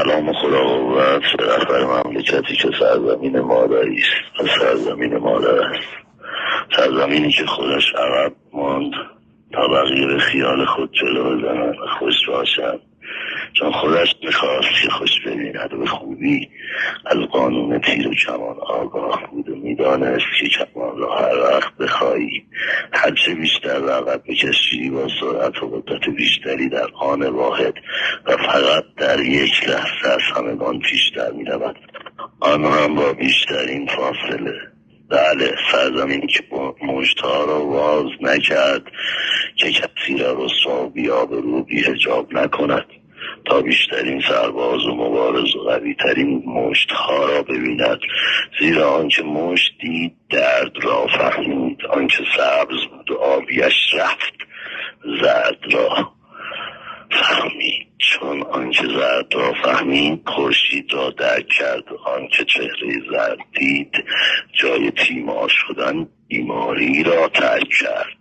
سلام خدا قوت به رهبر مملکتی که سرزمین مادری است و سرزمین مادر است، سرزمینی که خودش عقب ماند تا بقیه به خیال خود جلو بزنند و خوش باشند، چون خودش میخواست که خوش ببیند و به خوبی از قانون تیر و کمان آگاه بود و میدانست که کمان را هر وقت بخواهی هرچه بیشتر و عقب بکشی با سرعت و قدرت بیشتری در آن واحد و فقط در یک لحظه از همگان پیشتر میرود، آن هم با بیشترین فاصله. بله، سرزمینی که مژدها را واز نکرد که کسی را رسوا و بی‌آبرو و بی‌حجاب نکند تا بیشترین سرباز و مبارز و قوی‌ترین مشتها را ببیند، زیرا آنکه مشت دید درد را فهمید، آنکه سبز بود و آبیش رفت زرد را فهمید، چون آنکه زرد را فهمید خورشید را درک کرد و آنکه چهره زرد دید جای تیمار شدن بیماری را ترک کرد.